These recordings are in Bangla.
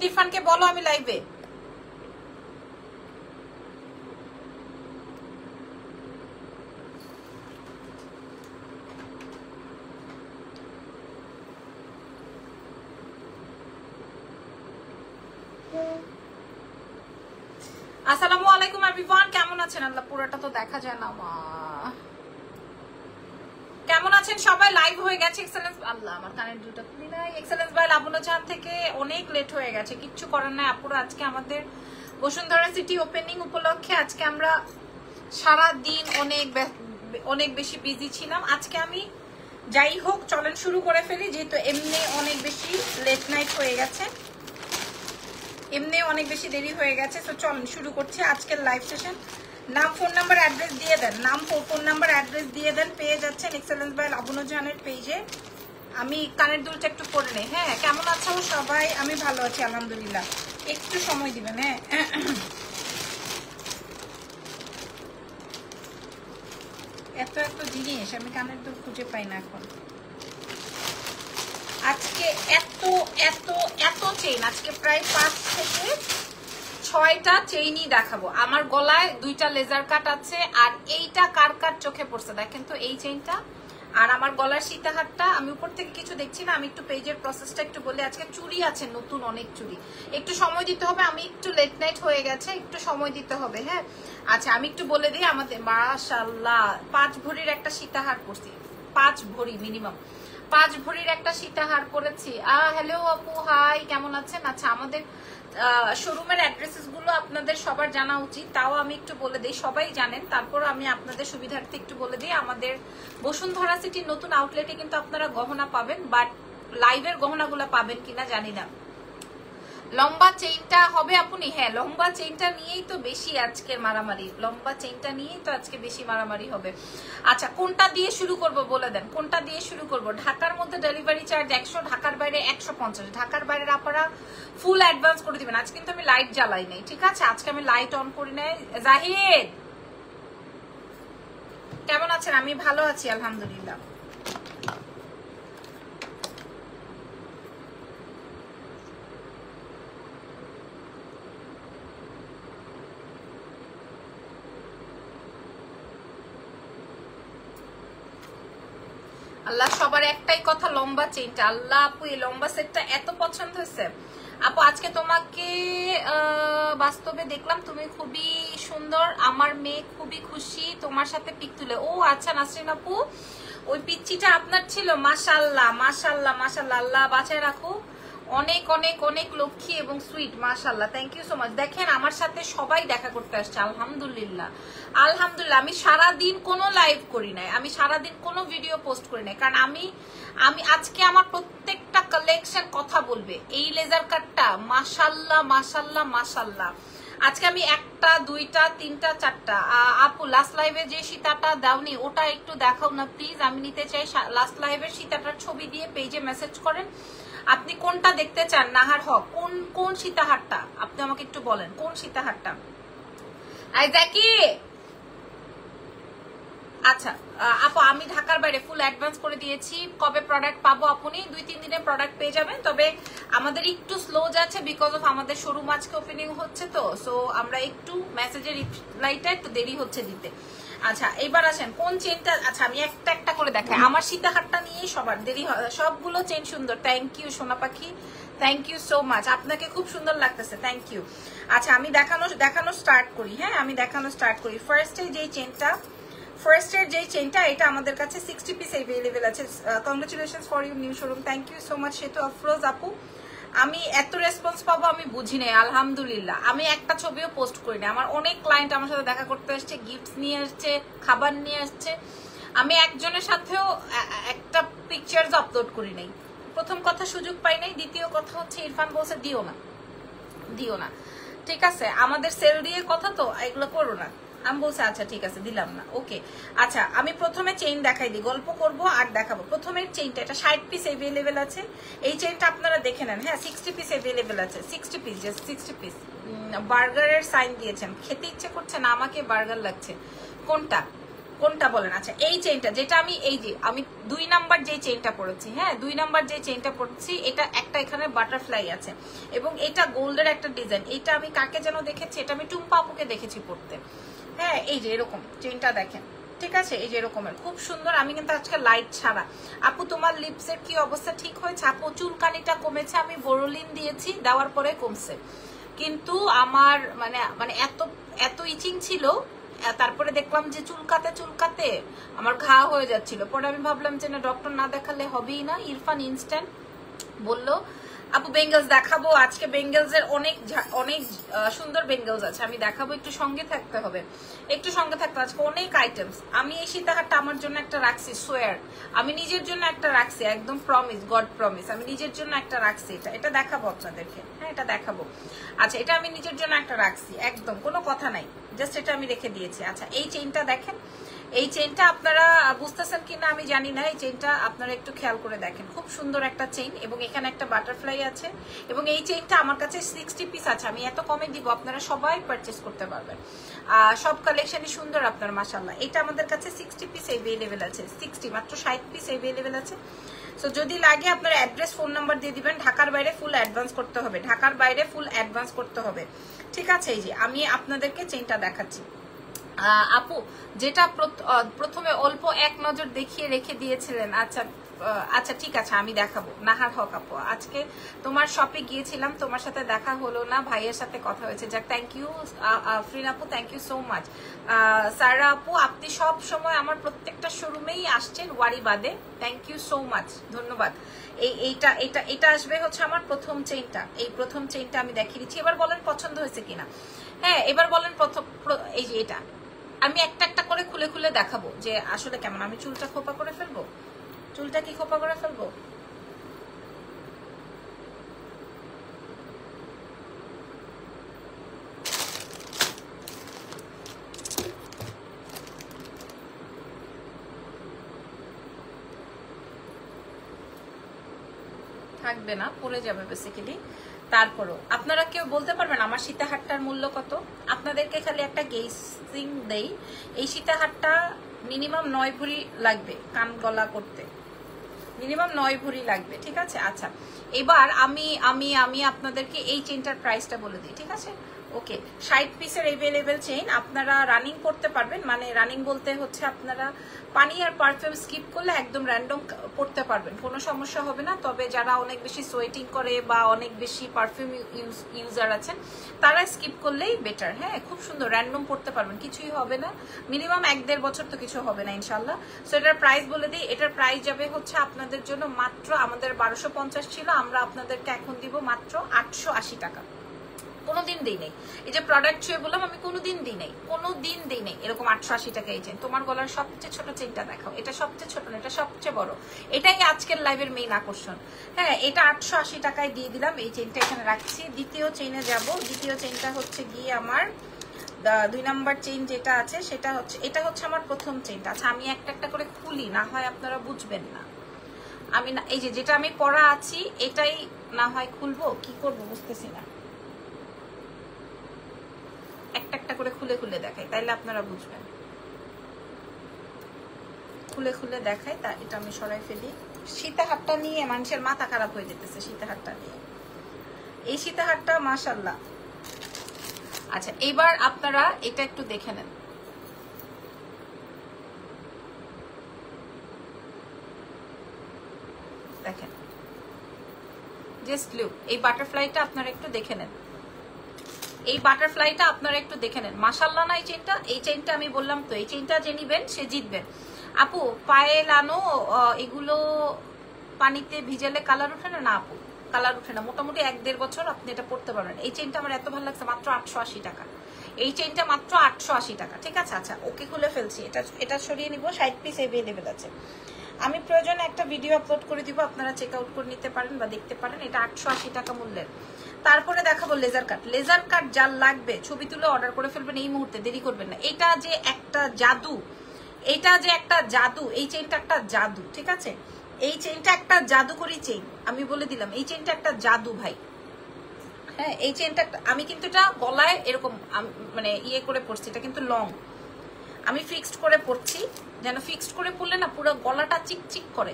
ইরফানকে বলো আমি লাইভে। আসসালামু আলাইকুম এভরিওয়ান, কেমন আছেন? আল্লাহ পুরোটা তো দেখা যায় না মা। কেমন আছেন সবাই? লাইভ হয়ে গেছে এক্সেলেন্স। আল্লাহ আমার কানের দুটো খুলি নাই। এক্সেলেন্স বাই লাবণ্য জাহান থেকে অনেক লেট হয়ে গেছে, কিচ্ছু করার নাই আপুরা। আজকে আমাদের বসুন্ধরা সিটি ওপেনিং উপলক্ষে আজকে আমরা সারা দিন অনেক বেশি বিজি ছিলাম। আজকে আমি যাই হোক চলেন শুরু করে ফেলি, যেহেতু এমনি অনেক বেশি লেট নাইট হয়ে গেছে, এমনি অনেক বেশি দেরি হয়ে গেছে। তো চলেন শুরু করছি আজকের লাইভ সেশন। নাম, ফোন নাম্বার, অ্যাড্রেস দিয়ে দেন। নাম, ফোন নাম্বার, অ্যাড্রেস দিয়ে দেন। পেয়ে যাচ্ছেন এক্সেলেন্স বাই লাবণ্য জাহানের পেজে। আমি কানের দুলটা একটু পরে নেই। হ্যাঁ, কেমন আছো সবাই? আমি ভালো আছি আলহামদুলিল্লাহ। একটু সময় দিবেন। হ্যাঁ, এত এত জিনিস আমি কানের দুল খুঁজে পাই না এখন। আজকে এত এত এত চেইন, আজকে প্রায় 5 থেকে 6টা চেইনই দেখাবো। আমার গলায় 2টা লেজার কাট আছে, আর এইটা কার কার চোখে পড়ছে দেখেন তো, এই চেইনটা। আর আমার গলার সীতাহারটা, আমি উপর থেকে কিছু দেখছি না, আমি একটু পেজের প্রসেসটা একটু বলি। আজকে চুড়ি আছে, নতুন অনেক চুড়ি, একটু সময় দিতে হবে। আমি একটু লেট নাইট হয়ে গেছে, একটু সময় দিতে হবে। হ্যাঁ, আচ্ছা আমি একটু বলে দিই। আমাদের মাশাআল্লাহ 5 ভরির একটা সীতাহার করছি, 5 ভরি মিনিমাম 5 ভরির একটা সীতাহার করেছি। হ্যালো আপু, হাই, কেমন আছেন? আচ্ছা, আমাদের শোরুমের অ্যাড্রেসেস গুলো আপনাদের সবার জানা উচিত, তাও আমি একটু বলে দিই। সবাই জানেন, তারপর আমি আপনাদের সুবিধার্থে একটু বলে দিই। আমাদের বসুন্ধরা সিটির নতুন আউটলেটে কিন্তু আপনারা গহনা পাবেন, বাট লাইভের গহনাগুলো পাবেন কিনা জানি না। লম্বা চেইনটা হবে আপনি? হ্যাঁ, লম্বা চেইনটা নিয়েই তো বেশি আজকের মারামারি, লম্বা চেইনটা নিয়েই তো আজকে বেশি মারামারি হবে। আচ্ছা, কোনটা দিয়ে শুরু করব বলে দেন, কোনটা দিয়ে শুরু করব? ঢাকার মধ্যে ডেলিভারি চার্জ 100, ঢাকার বাইরে 150। ঢাকার বাইরের আপনারা ফুল অ্যাডভান্স করে দিবেন। আজকে কিন্তু আমি লাইট জ্বালাই নাই, ঠিক আছে? আজকে আমি লাইট অন করি নাই। জাহিদ কেমন আছেন? আমি ভালো আছি আলহামদুলিল্লাহ। আল্লাহ, সবার একটাই কথা, লম্বা চেইনটা। আল্লাহ আপু, এই লম্বা সেটটা এত পছন্দ হয়েছে। আপু আজকে তোমাকে বাস্তবে দেখলাম, তুমি খুবই সুন্দর, আমার মেয়ে খুবই খুশি তোমার সাথে পিক তুলে। ও আচ্ছা নাসরিন আপু, ওই পিচ্চিটা আপনার ছিল? মাশাআল্লাহ মাশাআল্লাহ মাশাআল্লাহ, আল্লাহ বাঁচায় রাখো। অনেক অনেক অনেক লক্ষ্মী এবং সুইট, মাশাআল্লাহ, থ্যাংক ইউ সো মাচ। দেখেন আমার সাথে সবাই দেখা করতে আসছে, আলহামদুলিল্লাহ আলহামদুলিল্লাহ। আমি সারাদিন কোনো লাইভ করি নাই, আমি সারাদিন কোনো ভিডিও পোস্ট করি নাই, কারণ আমি আজকে আমার প্রত্যেকটা কালেকশন কথা বলবে। এই লেজার কাটটা মাশাআল্লাহ মাশাআল্লাহ মাশাআল্লাহ। আজকে আমি 1টা 2টা 3টা 4টা। আপু লাস্ট লাইভে যে সীতাটা দাওনি ওটা একটু দেখাও না প্লিজ, আমি নিতে চাই। লাস্ট লাইভের সীতাটার ছবি দিয়ে পেজে মেসেজ করেন। আপনি কোনটা দেখতে চান? নাহার হক, কোন সীতাহারটা আপনি আমাকে একটু বলেন, কোন সীতাহারটা? আচ্ছা আপু, আমি ঢাকার বাইরে ফুল অ্যাডভান্স করে দিয়েছি। কবে প্রোডাক্ট পাবো? আপনি 2-3 দিনে প্রোডাক্ট পেয়ে যাবেন, তবে আমাদের একটু স্লো যাচ্ছে বিকজ অফ আমাদের শোরুম আজকে ওপেনিং হচ্ছে, তো সো আমরা একটু মেসেজের রিপ্লাইটা একটু দেরি হচ্ছে দিতে। আচ্ছা এইবার আসেন কোন চেনটা। আচ্ছা আমি একটা একটা করে দেখাই। আমার সীতাহারটা নিয়েই সবার দেরি হয়, সবগুলো চেন সুন্দর। থ্যাংক ইউ সোনা পাখি, থ্যাংক ইউ সো মাচ, আপনাকে খুব সুন্দর লাগতেছে, থ্যাংক ইউ। আচ্ছা আমি দেখানো স্টার্ট করি। হ্যাঁ, আমি দেখানো স্টার্ট করি। ফার্স্টের যে চেনটা, এটা আমাদের কাছে 60 পিস অ্যাভেলেবেল আছে। Congratulations for you new showroom, thank you so much. Setu Afroz আপু, আমি এত রেসপন্স পাবো আমি বুঝি নাই, আলহামদুলিল্লাহ। আমি একটা ছবিও পোস্ট করি না, আমার অনেক ক্লায়েন্ট আমার সাথে দেখা করতে আসছে, গিফট নিয়ে আসছে, খাবার নিয়ে আসছে। আমি একজনের সাথেও একটা পিকচার্স আপলোড করি নাই। প্রথম কথা সুযোগ পাই নাই, দ্বিতীয় কথা হচ্ছে ইরফান বলছে দিও না, ঠিক আছে? আমাদের সেল দিয়ে কথা তো, এগুলো করো না। আমি বলছি আচ্ছা ঠিক আছে, দিলাম না, ওকে। আচ্ছা আমি প্রথমে চেইন দেখাই দিই, গল্প করব আর দেখাবো। প্রথমের চেইনটা, এটা 60 পিস অ্যাভেলেবেল আছে। এই চেইনটা আপনারা দেখে নেন। হ্যাঁ 60 পিস অ্যাভেলেবেল আছে, 60 পিস, জাস্ট 60 পিস। বার্গারের সাইন দিয়েছেন, খেতে ইচ্ছে করছে না, আমাকে বার্গার লাগছে। কোনটা? কোনটা বলেন? আচ্ছা এই চেইনটা যেটা আমি এই যে আমি 2 নাম্বার যে চেইনটা পরেছি, হ্যাঁ 2 নাম্বার যে চেইনটা পরেছি, এটা একটা এখানে বাটারফ্লাই আছে এবং এটা গোল্ডের একটা ডিজাইন। এটা আমি কাকে যেন দেখেছি, এটা আমি টুম্পা আপুকে দেখেছি পড়তে। হ্যাঁ এই যে এরকম চেইনটা দেখেন, ঠিক আছে? এই যে এরকমের খুব সুন্দর। আমি কিন্তু আজকে লাইট ছাড়া। আপু তোমার লিপসের কি অবস্থা, ঠিক হয়েছে? আপু চুলকানিটা কমেছে, আমি বোরোলিন দিয়েছি, দেওয়ার পরে কমছে, কিন্তু আমার মানে মানে এত এত ইচিং ছিল, তারপরে দেখলাম যে চুলকাতে চুলকাতে আমার ঘা হয়ে যাচ্ছিল। পরে আমি ভাবলাম যে না, ডক্টর না দেখালে হবেই না। ইরফান ইনস্ট্যান্ট বললো আপু বেঙ্গলস দেখাবো আজকে, বেঙ্গলস এর অনেক অনেক সুন্দর বেঙ্গলস আছে, আমি দেখাবো, একটু সঙ্গে থাকতে হবে, একটু সঙ্গে থাকতে। আজকে অনেক আইটেমস। আমি এই সীতাহারটা আমার জন্য একটা রাখছি, সোয়ার আমি নিজের জন্য একটা রাখছি, একদম প্রমিস, গড প্রমিস, আমি নিজের জন্য একটা রাখছি। এটা দেখাবো আপনাদেরকে, হ্যাঁ এটা দেখাবো। আচ্ছা এটা আমি নিজের জন্য একটা রাখছি, একদম কোনো কথা নাই, জাস্ট এটা আমি রেখে দিয়েছি। আচ্ছা এই চেইনটা দেখেন, এই চেইনটা আপনারা বুঝতেছেন কিনা আমি জানি না, এই চেইনটা আপনারা একটু খেয়াল করে দেখেন, খুব সুন্দর একটা চেইন এবং এখানে একটা বাটারফ্লাই আছে এবং এই চেইনটা আমার কাছে 60 পিস আছে, আমি এত কমে দিব, আপনারা সবাই পারচেজ করতে পারবেন। সব কালেকশনই সুন্দর আপনার, মাশাআল্লাহ। এটা আমাদের কাছে 60 পিস অ্যাভেলেবেল আছে, 60 মাত্র 60 পিস অ্যাভেলেবেল আছে। সো যদি লাগে আপনারা অ্যাড্রেস ফোন নাম্বার দিয়ে দিবেন, ঢাকার বাইরে ফুল অ্যাডভান্স করতে হবে, ঢাকার বাইরে ফুল অ্যাডভান্স করতে হবে, ঠিক আছে? এই যে আমি আপনাদেরকে চেইনটা দেখাচ্ছি। আপু যেটা প্রথমে অল্প এক নজর দেখিয়ে রেখে দিয়েছিলেন, আচ্ছা আচ্ছা ঠিক আছে আমি দেখাবো। নাহার হক আপু, আজকে তোমার শপে গিয়েছিলাম, তোমার সাথে দেখা হলো না, ভাইয়ের সাথে কথা হয়েছে। যাক থ্যাংক ইউ ফ্রিন আপু, থ্যাংক ইউ সো মাচ। সারা আপু আপনি সব সময় আমার প্রত্যেকটা শোরুমেই আসছেন ওয়ারি বাদে, থ্যাংক ইউ সো মাচ, ধন্যবাদ। এইটা এটা এটা আসবে হচ্ছে আমার প্রথম চেইনটা, এই প্রথম চেইনটা আমি দেখিয়ে দিচ্ছি। এবার বলেন পছন্দ হয়েছে কিনা। হ্যাঁ এবার বলেন প্রথম, এই যে এটা আমি একটা একটা করে খুলে খুলে দেখাবো যে আসলে কেমন। আমি চুলটা খোপা করে ফেলবো, চুলটা কি খোপা করে ফেলবো? থাকবে না, পড়ে যাবে বেসিক্যালি। তারপরও আপনারা কেউ বলতে পারবেন আমার সীতাহারটার মূল্য কত? আপনাদেরকে খালি একটা গেসিং দেই, এই সীতাহারটা মিনিমাম 9 ভরি লাগবে কান গলা করতে, মিনিমাম 9 ভরি লাগবে, ঠিক আছে? আচ্ছা এবার আমি আমি আমি আপনাদেরকে এই চেইনটার প্রাইসটা বলে দিই, ঠিক আছে? ওকে 60 পিসের অ্যাভেলেবেল চেইন, আপনারা রানিং করতে পারবেন, মানে রানিং বলতে হচ্ছে আপনারা পানি আর পারফিউম স্কিপ করলে একদম র্যান্ডম পড়তে পারবেন, কোনো সমস্যা হবে না। তবে যারা অনেক বেশি সোয়েটিং করে বা অনেক বেশি পারফিউম ইউজার আছেন তারা স্কিপ করলেই বেটার। হ্যাঁ খুব সুন্দর র্যান্ডম পড়তে পারবেন, কিছুই হবে না, মিনিমাম 1-1.5 বছর তো কিছু হবে না ইনশাল্লাহ। সো এটার প্রাইস বলে দিই, এটার প্রাইস যাবে হচ্ছে আপনাদের জন্য মাত্র, আমাদের 1250 ছিল, আমরা আপনাদেরকে এখন দিব মাত্র 880 টাকা। কোনোদিন দিই নেই, এই যে প্রোডাক্ট ছুঁয়ে বললাম আমি কোনোদিন দিই নেই, কোনোদিন দিই নেই এরকম 880 টাকা এই চেন। তোমার গলার সবচেয়ে ছোট চেনটা দেখাও, এটা সবচেয়ে ছোট না, এটা সবচেয়ে বড়, এটাই আজকের লাইভের মেইন আকর্ষণ। হ্যাঁ এটা 880 টাকায় দিয়ে দিলাম, এই চেনটা এখানে রাখছি। দ্বিতীয় চেইনে যাব, দ্বিতীয় চেইনটা হচ্ছে গিয়ে আমার 2 নাম্বার চেইন যেটা আছে সেটা হচ্ছে, এটা হচ্ছে আমার প্রথম চেইনটা। আচ্ছা আমি একটা একটা করে খুলি, না হয় আপনারা বুঝবেন না। আমি না এই যে যেটা আমি পরা আছি এটাই না হয় খুলবো, কি করবো বুঝতেছি না, একটা একটা করে খুলে খুলে দেখাই তাইলে আপনারা বুঝবেন। খুলে খুলে দেখাই, তা এটা আমি সরাই ফেলি। সীতাহারটা নিয়ে মানুষের মাথা খারাপ হয়ে যেতেছে, সীতাহারটা নিয়ে, এই সীতাহারটা মাশাআল্লাহ। আচ্ছা এবার আপনারা এটা একটু দেখে নেন, দেখেন জাস্ট লুক, এই বাটারফ্লাইটা আপনারা একটু দেখে নেন, এই বাটারফ্লাইটা আপনারা একটু দেখে নেন, মাশাআল্লাহ না? এই চেইনটা, এই চেইনটা আমি বললাম তো এই চেইনটা যে নিবেন সে জিতবেন। আপু পায়েল আনো, এগুলো পানিতে ভিজালে কালার ওঠে না? না আপু কালার ওঠে না, মোটামুটি 1-1.5 বছর আপনি এটা পড়তে পারবেন। এই চেইনটা আমার এত ভালো লাগছে, মাত্র 880 টাকা, এই চেইনটা মাত্র 880 টাকা, ঠিক আছে? আচ্ছা ওকে খুলে ফেলছি, এটা সরিয়ে নিব, 60 পিস অ্যাভেলেবেল আছে। আমি প্রয়োজনে একটা ভিডিও আপলোড করে দিব, আপনারা চেক আউট করে নিতে পারেন বা দেখতে পারেন, এটা 880 টাকা মূল্যের। তারপরে দেখাবো লেজার কাট, লেজার কাট যার লাগবে ছবি তুলে অর্ডার করে ফেলবেন এই মুহূর্তে, দেরি করবেন না। এটা যে একটা জাদু, এটা যে একটা জাদু, এই চেইনটা একটা জাদু, ঠিক আছে? এই চেইনটা একটা জাদুকরি চেইন, আমি বলে দিলাম এই চেইনটা একটা জাদু ভাই। হ্যাঁ এই চেইনটা আমি কিন্তু এটা গলায় এরকম মানে ইয়ে করে পড়ছি, এটা কিন্তু লং। আমি ফিক্সড করে পরছি, যেন ফিক্সড করে পরলে না পুরো গলাটা চিকচিক করে,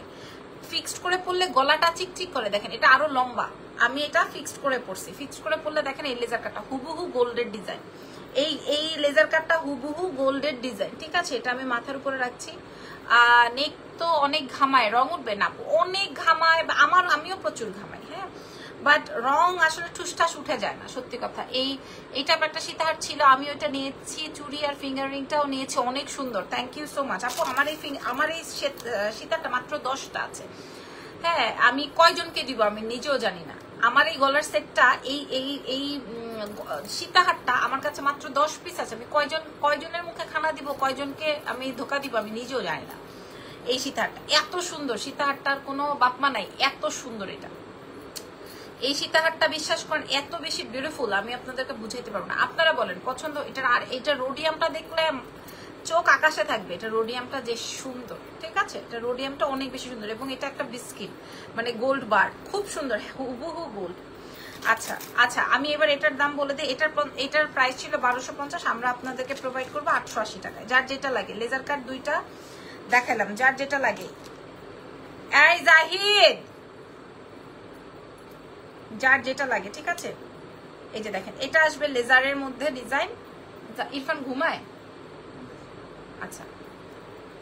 ফিক্সড করে পরলে গলাটা চিকচিক করে। দেখেন এটা আরো লম্বা, আমি এটা ফিক্সড করে পরছি। ফিক্সড করে পরলে দেখেন এই লেজার কাটটা হুবহু গোল্ডের ডিজাইন, এই লেজার কাটটা হুবহু গোল্ডের ডিজাইন, ঠিক আছে। এটা আমি মাথার উপরে রাখছি। নেক তো অনেক ঘামায়, রং উঠবে না, অনেক ঘামায়, আমিও প্রচুর ঘামাই, হ্যাঁ, বাট রং আসলে ঠুসঠাস উঠে যায় না, সত্যি কথা। এইটা একটা সীতাহার ছিল, আমি ওইটা নিয়েছি, চুড়ি আর ফিঙ্গার রিংটাও নিয়েছি, অনেক সুন্দর। থ্যাংক ইউ সো মাচ আপু। আমার এই সীতাহারটা মাত্র 10টা আছে, হ্যাঁ। আমি কয়জনকে দিব আমি নিজেও জানি না। আমার এই গলার সেটটা, এই সীতাহারটা আমার কাছে মাত্র 10 পিস আছে। আমি কয়জনের মুখে খানা দিব, কয়জনকে আমি ধোকা দিব আমি নিজেও জানি না। এই সীতাহারটা এত সুন্দর, সীতাহারটার কোনো বাপমা নাই, এত সুন্দর এটা। এই সীতাহারটা বিশ্বাস করেন এত বেশি বিউটিফুল, আমি আপনাদেরকে বুঝাইতে পারবো না। আপনারা বলেন পছন্দ এটার। আর এটা রোডিয়ামটা দেখলে চোখ আকাশে থাকবে, এটা রোডিয়ামটা যে সুন্দর, ঠিক আছে। এটা রোডিয়ামটা অনেক বেশি সুন্দর, এবং এটা একটা বিস্কিট মানে গোল্ড বার, খুব সুন্দর, হুবহু গোল্ড। আচ্ছা আচ্ছা, আমি এবার এটার দাম বলে দিই। এটার প্রাইস ছিল 1250, আমরা আপনাদেরকে প্রোভাইড করবো 880 টাকায়। যার যেটা লাগে, লেজার কাট 2টা দেখালাম, যার যেটা লাগে। এই জাহিদ, যার যেটা লাগে, ঠিক আছে। এই যে দেখেন এটা আসবে লেজারের মধ্যে ডিজাইন। ইরফান ঘুমায়, আচ্ছা।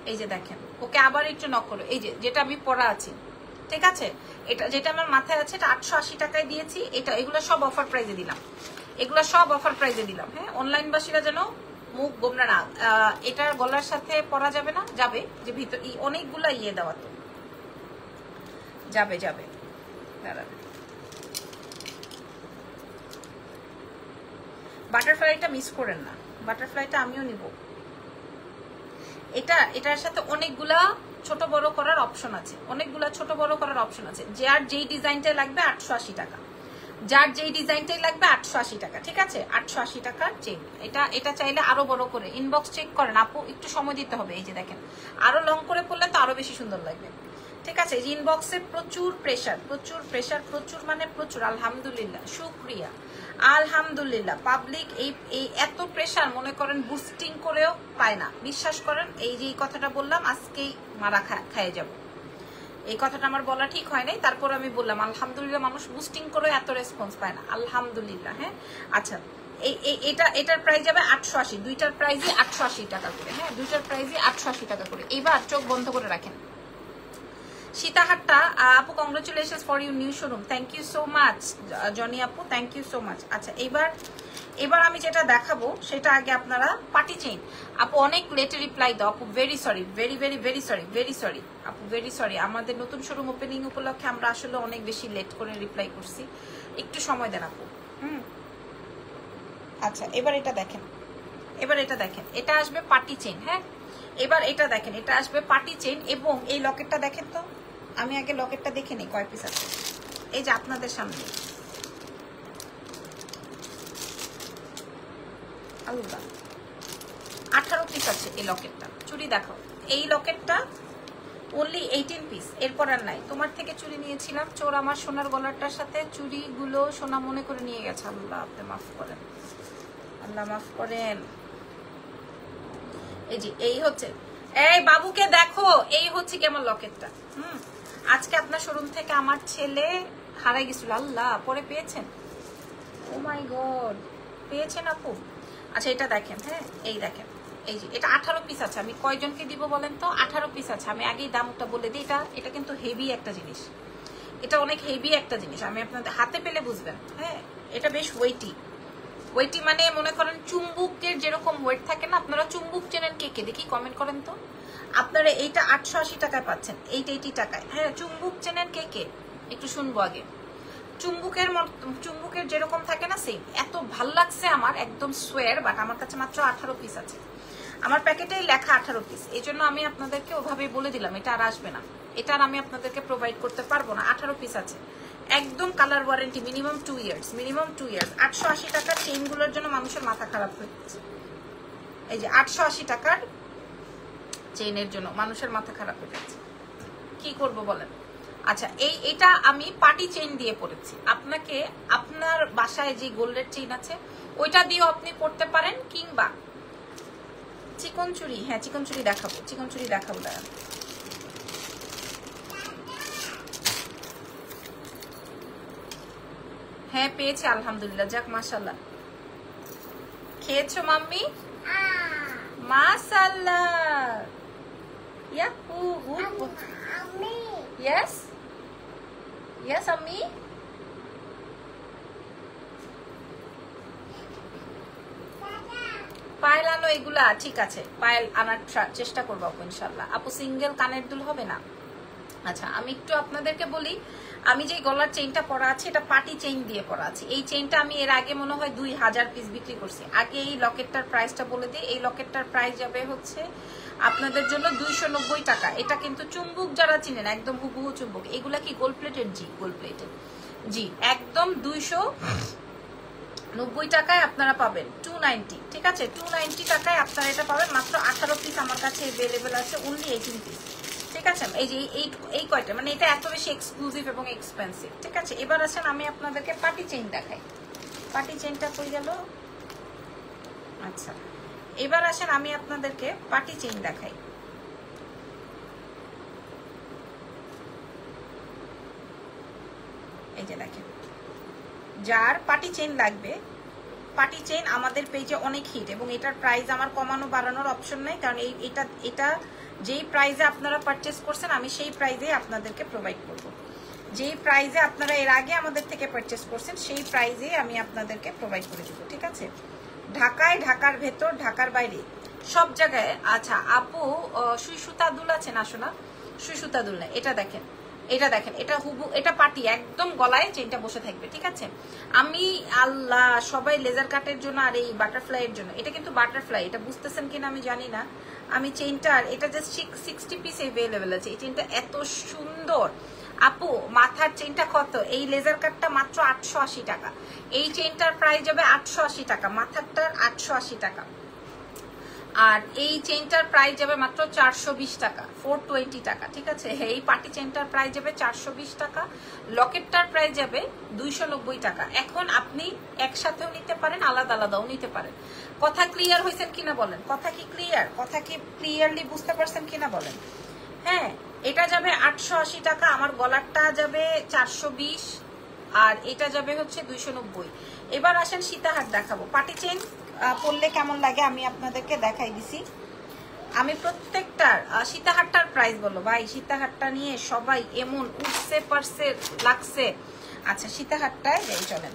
এই যে দেখেন, ওকে আবার একটু নক করো। এই যে যেটা আমি পরা আছি, ঠিক আছে, এটা যেটা আমার মাথায় আছে, এটা 880 টাকায় দিয়েছি। এগুলো সব অফার প্রাইজে দিলাম, এগুলো সব অফার প্রাইজে দিলাম, হ্যাঁ। অনলাইনবাসীরা যেন মুখ গোমরা না। এটার গলার সাথে পরা যাবে না, যাবে যে ভিতর অনেকগুলা দেওয়া, তো যাবে যাবে, দাঁড়াবে। বাটারফ্লাইটা মিস করেন না, বাটারফ্লাইটা আমিও নিব। এটার সাথে অনেকগুলা ছোট বড় করার অপশন আছে, অনেকগুলা ছোট বড় করার অপশন আছে। যার যেই ডিজাইনটাই লাগবে 880 টাকা, যার যেই ডিজাইনটাই লাগবে 880 টাকা, ঠিক আছে। 880 টাকার চেন। এটা চাইলে আরো বড় করে ইনবক্স চেক করেন আপু, একটু সময় দিতে হবে। এই যে দেখেন, আরো লং করে পড়লে তো আরো বেশি সুন্দর লাগবে, ঠিক আছে। এই যে ইনবক্সে প্রচুর প্রেশার, প্রচুর প্রেশার, প্রচুর মানে প্রচুর। আলহামদুলিল্লাহ, শুক্রিয়া, আলহামদুলিল্লাহ। পাবলিক এই এত প্রেশার মনে করেন বুস্টিং করেও পায় না, বিশ্বাস করেন। এই যে কথাটা বললাম, আজকেই মারা খায় যাব। এই কথাটা আমার বলা ঠিক হয় নাই, তারপর আমি বললাম আলহামদুলিল্লাহ, মানুষ বুস্টিং করে এত রেসপন্স পায় না, আলহামদুলিল্লাহ, হ্যাঁ। আচ্ছা, এটার প্রাইস যাবে 880, দুইটার প্রাইসই 880 টাকা করে, হ্যাঁ, দুইটার প্রাইসই 880 টাকা করে। এবার চোখ বন্ধ করে রাখেন। সীতাহারটা আপু, congratulations for your new showroom, thank you so much Jony আপু, থ্যাংক ইউ সো মাচ। আচ্ছা, এবার আমি যেটা দেখাবো সেটা আগে আপনারা পার্টি চেইন। আপু অনেক লেটে রিপ্লাই দাও আপু, very sorry, very very very sorry, very sorry আপু, ভেরি সরি। আমাদের নতুন শোরুম ওপেনিং উপলক্ষে আমরা আসলে অনেক বেশি লেট করে রিপ্লাই করছি, একটু সময় দেন আপু। আচ্ছা, এবার এটা দেখেন, এটা আসবে পার্টি চেইন, হ্যাঁ। এবার এটা দেখেন, এটা আসবে পার্টি চেইন, এবং এই লকেটটা দেখেন তো। আমি আগে লকেটটা দেখে নিই কয় পিস আছে। এই যে আপনাদের সামনে, আল্লাহ, 18 পিস আছে এই লকেটটা। চুড়ি দেখাও, এই লকেটটা অনলি 18 পিস, এরপর আর নাই। তোমার থেকে চুড়ি নিয়েছিলাম, চোর আমার সোনার গলারটার সাথে চুড়িগুলো সোনা মনে করে নিয়ে গেছে। আল্লাহ আপনি মাফ করেন, আল্লাহ মাফ করেন। এই যে এই হচ্ছে, এই বাবুকে দেখো, এই হচ্ছে কি আমার লকেটটা। আজকে আপনার শোরুম থেকে আমার ছেলে হারাই গেছিল, আল্লাহ, পরে পেয়েছেন। ও মাই গড, পেয়েছেন আপু। আচ্ছা, এটা দেখেন, হ্যাঁ, এই দেখেন, এই যে এটা 18 পিস আছে। আমি কয়জনকে দিব বলেন তো? 18 পিস আছে। আমি আগেই দামটা বলে দিই। এটা কিন্তু হেভি একটা জিনিস, এটা অনেক হেভি একটা জিনিস, আমি আপনাদের হাতে পেলে বুঝবেন, হ্যাঁ। এটা বেশ ওয়েটি মানে মনে করেন চুম্বুকের যেরকম ওয়েট থাকে না, আপনারা চুম্বুক চেনেন কে কে, দেখি কমেন্ট করেন তো। আপনারা এইটা 880 টাকায় পাচ্ছেন, 880 টাকায়, হ্যাঁ। চুম্বুক চেনেন কে কে, একটু শুনবো আগে। চুম্বুকের যেরকম থাকে না, সেম। এত ভাল লাগছে আমার, একদম সোয়ার, বাট আমার কাছে মাত্র 18 পিস আছে। আমার প্যাকেটেই লেখা 18 পিস, এই জন্য আমি আপনাদেরকে ওভাবে বলে দিলাম এটা আর আসবে না, এটা আর আমি আপনাদেরকে প্রোভাইড করতে পারবো না। 18 পিস আছে, একদম colour warranty, minimum 2 years, minimum 2 years. 880 টাকার চেইনগুলোর জন্য মানুষের মাথা খারাপ হচ্ছে। এই যে 880 টাকার চেইনের জন্য মানুষের মাথা খারাপ হয়ে যাচ্ছে, কি করব বলেন। আচ্ছা, এটা আমি পার্টি চেইন দিয়ে পরেছি। আপনাকে আপনার বাসায় যে গোল্ডের চেইন আছে ওইটা দিয়েও আপনি পরতে পারেন, কিংবা চিকন চুড়ি, হ্যাঁ চিকন চুড়ি দেখাবো, চিকন চুড়ি দেখাবো। দাঁড়ান, হ্যাঁ পেয়েছি আলহামদুলিল্লাহ, যাক মাশাআল্লাহ। খেয়েছো মাম্মি? মাশাআল্লাহ, ইয়াহু গুড। ইয়েস ইয়েস আম্মি। পায়েল আনো এগুলা, ঠিক আছে পায়েল আনার চেষ্টা করবো ইনশাল্লাহ। আপু সিঙ্গেল কানের দুল হবে না? আচ্ছা আমি একটু আপনাদেরকে বলি, আমি যে গলার চেইনটা পরা আছে এটা পার্টি চেইন দিয়ে পরা আছে। এই চেইনটা আমি এর আগে মনে হয় 2000 পিস বিক্রি করছি। আগে এই লকেটটার প্রাইসটা বলে দিই, এই লকেটটার প্রাইস যাবে হচ্ছে আপনাদের জন্য 290 টাকা। এটা কিন্তু চুম্বুক যারা চিনেন একদম হুবহু চুম্বুক। এগুলা কি গোল্ড প্লেটেড? জি গোল্ড প্লেটেড, জি একদম 290 টাকায় আপনারা পাবেন, 290, ঠিক আছে 290 টাকায় আপনারা এটা পাবেন। মাত্র 18 পিস আমার কাছে অ্যাভেলেবেল আছে, অনলি 18 পিস, ঠিক আছে। এই যে এই কয়টা, মানে এটা এত বেশি এক্সক্লুসিভ এবং এক্সপেন্সিভ, ঠিক আছে। এবার আসেন আমি আপনাদেরকে পার্টি চেইন দেখাই। পার্টি চেইনটা কই গেল? আচ্ছা এবার আসেন আমি আপনাদেরকে পার্টি চেইন দেখাই। এই যে দেখেন, যার পার্টি চেইন লাগবে, পার্টি চেইন আমাদের পেজে অনেক হিট, এবং এটার প্রাইস আমার কমানো বাড়ানোর অপশন নাই, কারণ এটা যেই প্রাইসে আপনারা পারচেস করছেন আমি সেই প্রাইসে আপনাদেরকে প্রোভাইড করব। যেই প্রাইসে আপনারা এর আগে আমাদের থেকে পারচেস করছেন সেই প্রাইসে আমি আপনাদেরকে প্রোভাইড করে দেবো, ঠিক আছে। ঢাকায়, ঢাকার ভেতর, ঢাকার বাইরে সব জায়গায়। আচ্ছা আপু সুই সুতা দুল আছে না? শোনা সুই সুতা দুল না, এটা দেখেন, এটা দেখেন, এটা হুবু, এটা পাটি একদম গলায় চেইনটা বসে থাকবে, ঠিক আছে। আমি আল্লাহ সবাই লেজার কাটের জন্য আর এই বাটারফ্লাই এর জন্য, এটা কিন্তু বাটারফ্লাই, এটা বুঝতেছেন কিনা আমি জানি না। আমি চেইনটার এটা জাস্ট 60 পিস অ্যাভেলেবেল আছে। এই চেইনটা এত সুন্দর আপু। মাথার চেইনটা কত? এই লেজার কাটটা মাত্র 880 টাকা। এই চেইনটার প্রাইস যাবে 880 টাকা, মাথারটার 880 টাকা। আর এই চেইনটার প্রাইস যাবে মাত্র 420 টাকা, 420 টাকা, ঠিক আছে। এই পার্টি চেইনটার প্রাইস যাবে 420 টাকা, লকেটটার প্রাইস যাবে 290 টাকা। এখন আপনি একসাথেও নিতে পারেন, আলাদা আলাদাও নিতে পারেন। কথা ক্লিয়ার হয়েছেন কিনা বলেন? কথা কি ক্লিয়ার? কথা কি ক্লিয়ারলি বুঝতে পারছেন কিনা বলেন? হ্যাঁ এটা যাবে 880 টাকা, আমার গলারটা যাবে 420, আর এটা যাবে হচ্ছে 290। এবার আসেন সীতাহার দেখাবো। পার্টি চেইন পরলে কেমন লাগে আমি আপনাদেরকে দেখাই দিছি। আমি প্রত্যেকটার সীতাহারটার প্রাইস বলো ভাই, সীতাহারটা নিয়ে সবাই এমন উঠছে পারছে লাগছে। আচ্ছা সীতাহারটায় যাই, চলেন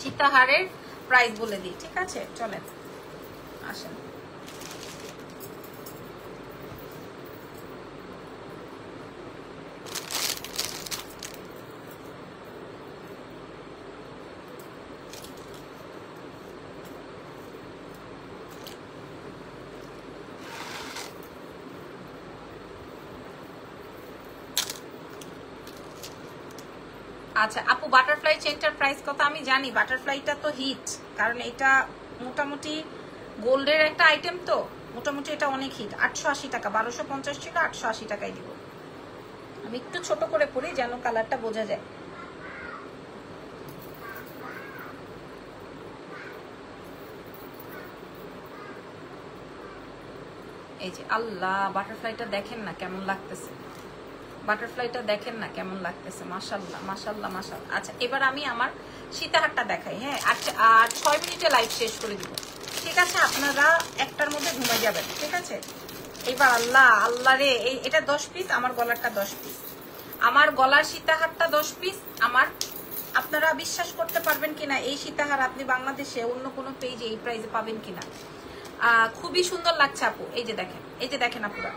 সীতাহারের প্রাইস বলে দিই, ঠিক আছে চলেন আসেন। আচ্ছা আপু বাটারফ্লাই চেনটার প্রাইস কত? আমি জানি বাটারফ্লাইটা তো হিট, কারণ এটা মোটামুটি গোল্ডের একটা আইটেম, তো মোটামুটি এটা অনেক হিট। 880 টাকা, 1250 ছিল, 880 টাকায় দিব। আমি একটু ছোট করে পরি যেন কালারটা বোঝা যায়। এই যে আল্লাহ বাটারফ্লাইটা দেখেন না কেমন লাগতেছে, বাটারফ্লাইটা দেখেন না কেমন লাগতেছে, মাশাআল্লাহ মাশাআল্লাহ মাশাআল্লাহ। আচ্ছা এবার আমি আমার সীতাহারটা দেখাই। হ্যাঁ আচ্ছা আর 6 মিনিটে লাইভ শেষ করে দিব, ঠিক আছে। আপনারা একটার মধ্যে ঘুমিয়ে যাবেন, ঠিক আছে। এবার আল্লাহ আল্লাহ রে, এটা 10 পিস, আমার গলারটা 10 পিস, আমার গলার সীতাহারটা 10 পিস আমার। আপনারা বিশ্বাস করতে পারবেন কিনা এই সীতাহার আপনি বাংলাদেশে অন্য কোনো পেজে এই প্রাইসে পাবেন কিনা। খুবই সুন্দর লাগছে আপু। এই যে দেখেন, এই যে দেখেন আপুরা,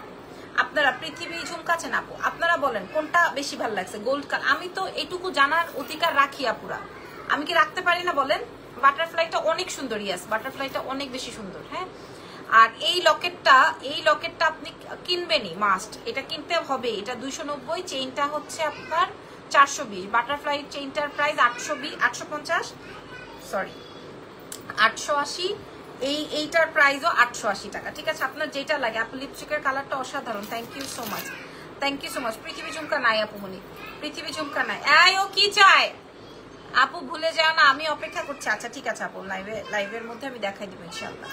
আপনারা পৃথিবী ঝুমকাছেন আপু, আপনারা বলেন কোনটা বেশি ভালো লাগছে? Gold colour. আমি তো এইটুকু জানার অধিকার রাখি আপুরা, আমি কি রাখতে পারি না বলেন? বাটারফ্লাইটা অনেক সুন্দর, ইয়াস বাটারফ্লাইটা অনেক বেশি সুন্দর। হ্যাঁ আর এই লকেটটা আপনি কিনবেনই, মাস্ট, এটা কিনতে হবে। এটা 290, চেইনটা হচ্ছে আপনার 420। বাটারফ্লাই চেইনটার প্রাইস 850, সরি 880। এইটার প্রাইসও 880 টাকা, ঠিক আছে। আপনার যেটা লাগে। আপু লিপস্টিকের কালারটা অসাধারণ, thank you so much, thank you so much. পৃথিবী ঝুমকা নাই আপু, মনি পৃথিবী ঝুমকা নাই। ও কি চায় আপু? ভুলে যাও না, আমি অপেক্ষা করছি। আচ্ছা ঠিক আছে আপু, লাইভের মধ্যে আমি দেখাই দিব ইনশাআল্লাহ।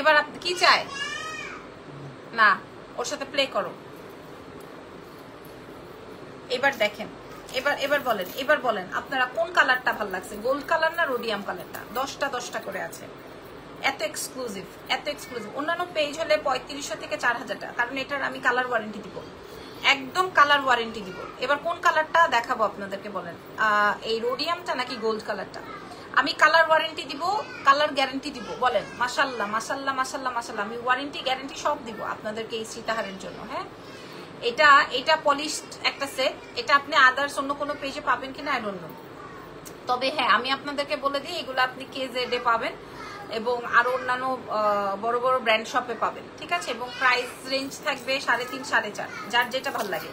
এবার আপনি কি চায় না, ওর সাথে প্লে করো। এবার দেখেন, এবার বলেন আপনারা কোন কালারটা ভালো লাগছে, গোল্ড কালার না রোডিয়াম কালারটা? 10টা করে আছে, এত এক্সক্লুসিভ। অন্যান্য পেজ হলে 3500 থেকে 4000 টাকা, কারণ এটার আমি কালার ওয়ারেন্টি দিব, একদম কালার ওয়ারেন্টি দিব। এবার কোন কালারটা দেখাবো আপনাদেরকে বলেন, এই রোডিয়ামটা নাকি গোল্ড কালারটা? আমি কালার ওয়ারেন্টি দিব, কালার গ্যারান্টি দিব। বলেন মাশাল্লাহ মাশাল্লাহ মাশাল্লাহ মাশাল্লাহ। আমি ওয়ারেন্টি গ্যারান্টি সব দিব আপনাদেরকে এই সীতাহারের জন্য। হ্যাঁ, এটা পলিশড একটা সেট। এটা আপনি আদার্স অন্য কোনো পেজে পাবেন কিনা আই ডোন্ট নো, তবে হ্যাঁ আমি আপনাদেরকে বলে দিই এগুলো আপনি KZ-এ পাবেন এবং আরো অন্যান্য বড় বড় ব্র্যান্ড শপে পাবেন, ঠিক আছে? এবং প্রাইস রেঞ্জ থাকবে 3.5 4.5, যার যেটা ভালো লাগে।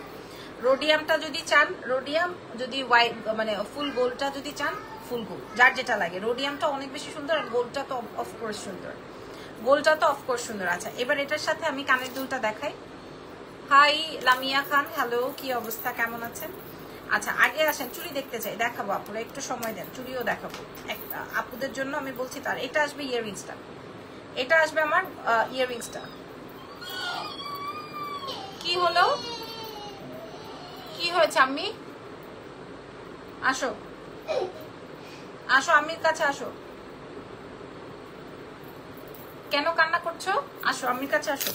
রোডিয়ামটা যদি চান রোডিয়াম, যদি হোয়াইট মানে ফুল গোল্ডটা যদি চান ফুল গোল্ড, যার যেটা লাগে। রোডিয়ামটা অনেক বেশি সুন্দর আর গোল্ডটা তো অফকোর্স সুন্দর। আচ্ছা, এবার এটার সাথে আমি কানের দুলটা দেখাই। হাই লামিয়া খান, হ্যালো, কি অবস্থা, কেমন আছেন? আচ্ছা, আগে আসেন চুড়ি দেখতে চাই, দেখাবো আপুরা, একটু সময় দেন, চুড়িও দেখাবো একটা আপুদের জন্য আমি বলছি। তার এটা আসবে ইয়াররিংসটা, এটা আসবে আমার ইয়াররিংসটা। কি হলো, কি হয়েছে আম্মি? আসো আম্মির কাছে আসো। কেন কান্না করছো? আসো আম্মির কাছে আসো,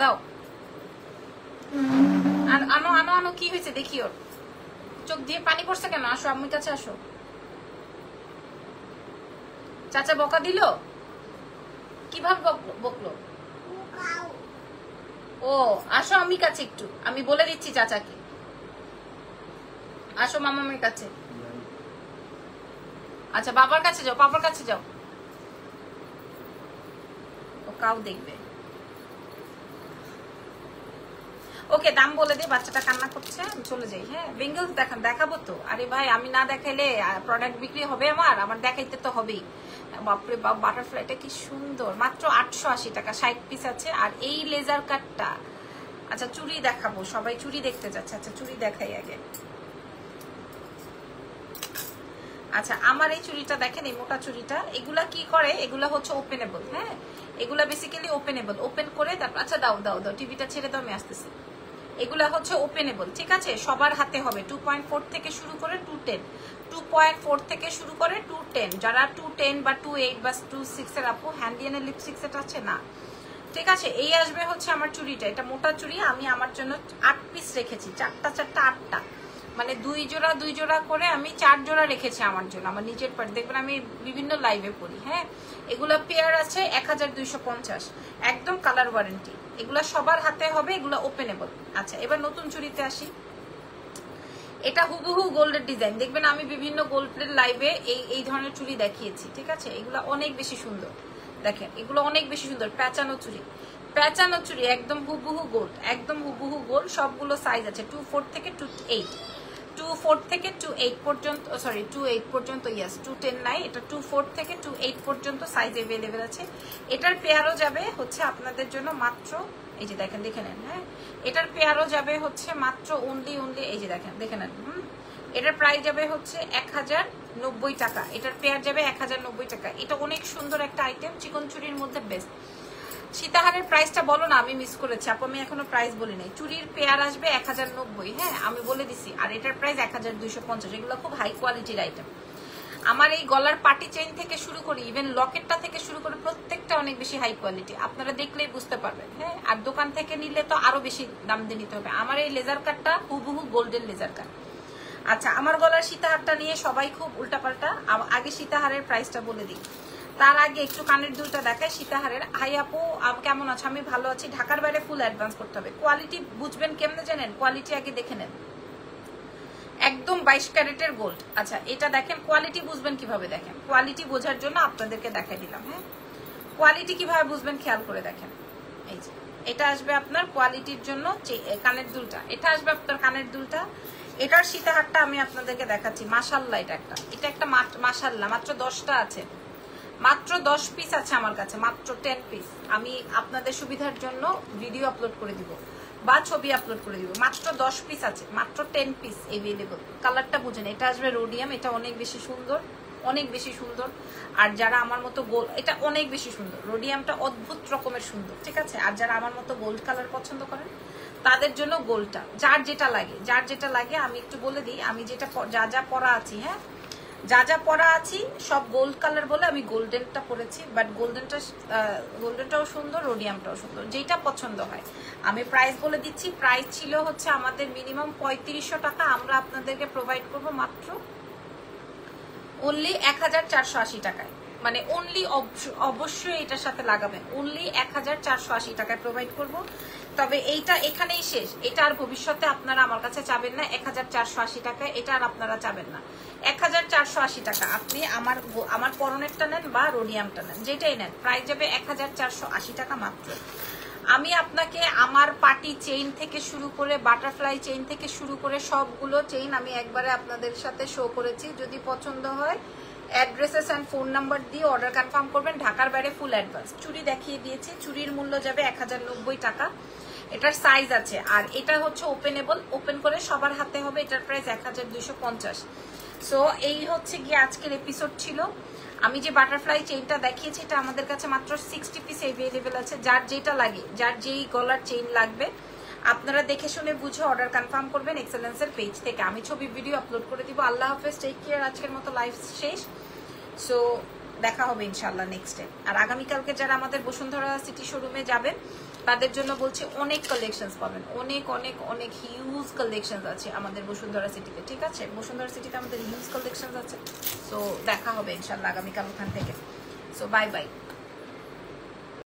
দাও। আনো কি হয়েছে দেখি, ওর চোখ দিয়ে পানি পড়ছে কেন? আসো আম্মির কাছে আসো। চাচা বকা দিল? কিভাবে বকলো? ও আসো আম্মির কাছে একটু, আমি বলে দিচ্ছি চাচাকে। আসো মামামের কাছে। আচ্ছা বাবার কাছে যাও, বাবার কাছে যাও, ও কাউ দেখবে। ওকে, দাম বলে দে, বাচ্চাটা কান্না করছে, আমি চলে যাই। হ্যাঁ, বেঙ্গলস দেখাবো তো। আরে ভাই, আমি না দেখাইলে প্রোডাক্ট বিক্রি হবে আমার দেখাইতে তো হবেই। বাপরে বাপ, বাটারফ্লাইটা কি সুন্দর, মাত্র 880 টাকা, 60 পিস আছে। আর এই লেজার কাটটা, আচ্ছা চুড়ি দেখাবো, সবাই চুড়ি দেখতে যাচ্ছে। আচ্ছা চুড়ি দেখাই আগে। আচ্ছা, আমার এই চুড়িটা দেখেন, এই মোটা চুড়িটা, এগুলা কি করে, এগুলা হচ্ছে ওপেনেবল। হ্যাঁ, এগুলা বেসিক্যালি ওপেনেবল, ওপেন করে তারপর, আচ্ছা দাও টিভিটা ছেড়ে দাও, আমি আসতেছি। এগুলা হচ্ছে ওপেনেবল, ঠিক আছে? সবার হাতে হবে। 2.4 থেকে শুরু করে 210, 2.4 থেকে শুরু করে 210। যারা 210 বা 28 বা 26 এর আপু, হ্যান্ডিয়ানের লিপস্টিক সেট আছে না, ঠিক আছে? এই আসবে হচ্ছে আমার চুড়িটা, এটা মোটা চুড়ি। আমি আমার জন্য 8 পিস রেখেছি, 8টা, মানে 2 জোড়া করে আমি 4 জোড়া রেখেছি আমার জন্য, আমার নিজের পার্ট। দেখবেন আমি বিভিন্ন লাইভে পড়ি। হ্যাঁ, এগুলা পেয়ার আছে 1250, একদম কালার ওয়ারেন্টি। এগুলা সবার হাতে হবে, এগুলা ওপেনেবল। আচ্ছা, এবার নতুন চুড়িতে আসি। এটা হুবহু গোল্ডের ডিজাইন, দেখবেন আমি বিভিন্ন গোল্ডের লাইভে এই ধরনের চুড়ি দেখিয়েছি, ঠিক আছে? এগুলা অনেক বেশি সুন্দর, দেখেন এগুলো অনেক বেশি সুন্দর। প্যাঁচানো চুড়ি, একদম হুবহু গোল্ড। সবগুলো সাইজ আছে 24 থেকে 28 পর্যন্ত, সরি 28 পর্যন্ত, ইয়েস 210 নাই, এটা 24 থেকে 28 পর্যন্ত সাইজ अवेलेबल আছে। এটার পেয়ারও যাবে হচ্ছে আপনাদের জন্য মাত্র, এই যে দেখেন, দেখে নেন। হ্যাঁ, এটার পেয়ারও যাবে হচ্ছে মাত্র অনলি, এই যে দেখে নেন। এটার প্রাইস যাবে হচ্ছে 1090 টাকা, এটার পেয়ার যাবে 1090 টাকা। এটা অনেক সুন্দর একটা আইটেম, চিকন চুড়ির মধ্যে বেস্ট। সীতাহারের প্রাইসটা বলো না, আমি মিস করেছি আপু, আমি এখনো প্রাইস বলি নাই। চুরির পেয়ার আসবে 1090, হ্যাঁ আমি বলে দিছি। আর এটার প্রাইস 1250। এগুলো খুব হাই কোয়ালিটির আইটেম। আমার এই গলার পার্টি চেইন থেকে শুরু করে ইভেন লকেটটা থেকে শুরু করে প্রত্যেকটা অনেক বেশি হাই কোয়ালিটি, আপনারা দেখলেই বুঝতে পারবেন। হ্যাঁ, আর দোকান থেকে নিলে তো আরো বেশি দাম দিয়ে নিতে হবে। আমার এই লেজার কাটটা হুবহু গোল্ডেন লেজার কাট। আচ্ছা, আমার গলার সীতাহারটা নিয়ে সবাই খুব উল্টাপাল্টা। আগে সীতাহারের প্রাইসটা বলে দিই, তার আগে একটু কানের দুলটা দেখায় সীতাহারের। হাই আপু, কেমন আছো? আমি ভালো আছি। ঢাকার বাইরে ফুল অ্যাডভান্স করতে হবে। কোয়ালিটি বুঝবেন কেমনে জানেন? কোয়ালিটি আগে দেখে নেন, একদম 22 ক্যারেটের গোল্ড। আচ্ছা, এটা দেখেন, কোয়ালিটি বুঝবেন কিভাবে, দেখেন কোয়ালিটি বোঝার জন্য আপনাদেরকে দেখাই দিলাম। হ্যাঁ, কোয়ালিটি কিভাবে বুঝবেন খেয়াল করে দেখেন। এই যে এটা আসবে আপনার কোয়ালিটির জন্য কানের দুলটা, এটা আসবে আপনার কানের দুলটা। এটার সীতাহারটা আমি আপনাদেরকে দেখাচ্ছি। মাশাআল্লাহ, এটা একটা মাশাআল্লাহ, মাত্র 10টা আছে, মাত্র 10 পিস আছে আমার কাছে, মাত্র 10 পিস। আমি আপনাদের সুবিধার জন্য ভিডিও আপলোড করে দিব বা ছবি আপলোড করে দিব। মাত্র 10 পিস আছে, মাত্র 10 পিস अवेलेबल। কালারটা বুঝেন, এটা আসবে রোডিয়াম, এটা অনেক বেশি সুন্দর, অনেক বেশি সুন্দর। আর যারা আমার মতো গোল্ড, এটা অনেক বেশি সুন্দর, রোডিয়ামটা অদ্ভুত রকমের সুন্দর, ঠিক আছে। আর যারা আমার মতো গোল্ড কালার পছন্দ করেন তাদের জন্য গোল্ডটা, যার যেটা লাগে, যার যেটা লাগে। আমি একটু বলে দিই, আমি যেটা যা যা পরা আছি, হ্যাঁ যা যা পরা আছি সব গোল্ড কালার বলে আমি গোল্ডেনটা পরেছি, বাট গোল্ডেনটাও সুন্দর, রোডিয়ামটাও সুন্দর, যেটা পছন্দ হয়। আমি প্রাইস বলে দিচ্ছি, প্রাইস ছিল হচ্ছে আমাদের মিনিমাম 3500 টাকা, আমরা আপনাদেরকে প্রোভাইড করব মাত্র অনলি 1480 টাকায়। মানে অনলি, অবশ্যই এটার সাথে লাগাবেন, অনলি 1480 টাকায় প্রোভাইড করব। তবে এইটা এখানেই শেষ, এটা আর ভবিষ্যতে আপনারা আমার কাছে চাবেন না 1480 টাকায়, এটা আর আপনারা চাবেন না 1480 টাকা। আপনি আমার পরনেরটা নেন বা রোডিয়ামটা নেন, যেটাই নেন, প্রাইস যাবে 1480 টাকা মাত্র। আমি আপনাকে আমার পার্টি চেইন থেকে শুরু করে, বাটারফ্লাই চেইন থেকে শুরু করে সবগুলো চেইন আমি একবারে আপনাদের সাথে শো করেছি। যদি পছন্দ হয় অ্যাড্রেসেস অ্যান্ড ফোন নাম্বার দিয়ে অর্ডার কনফার্ম করবেন, ঢাকার বাইরে ফুল অ্যাডভান্স। চুড়ি দেখিয়ে দিয়েছি, চুড়ির মূল্য যাবে 1090 টাকা, এটার সাইজ আছে। আর এটা হচ্ছে ওপেনেবল, ওপেন করে সবার হাতে হবে, এটার প্রাইস 1250। সো এই হচ্ছে গিয়ে আজকের এপিসোড ছিল। আমি যে বাটারফ্লাই চেইনটা দেখিয়েছি এটা আমাদের কাছে মাত্র 60 পিস অ্যাভেলেবেল আছে, যার যেটা লাগে, যার যেই গলার চেইন লাগবে আপনারা দেখে শুনে বুঝে অর্ডার কনফার্ম করবেন এক্সেলেন্সের পেজ থেকে। আমি ছবি ভিডিও আপলোড করে দিব। আল্লাহ হাফেজ, টেক কেয়ার। আজকের মতো লাইভ শেষ। সো দেখা হবে ইনশাল্লাহ নেক্সট টাইম। আর আগামীকালকে যারা আমাদের বসুন্ধরা সিটি শোরুমে যাবেন তাদের জন্য বলছি অনেক কালেকশনস পাবেন, অনেক অনেক অনেক হিউজ কালেকশনস আছে আমাদের বসুন্ধরা সিটিতে, ঠিক আছে। বসুন্ধরা সিটিতে আমাদের হিউজ কালেকশনস আছে। সো দেখা হবে ইনশাল্লাহ আগামীকাল ওখান থেকে। So bye bye.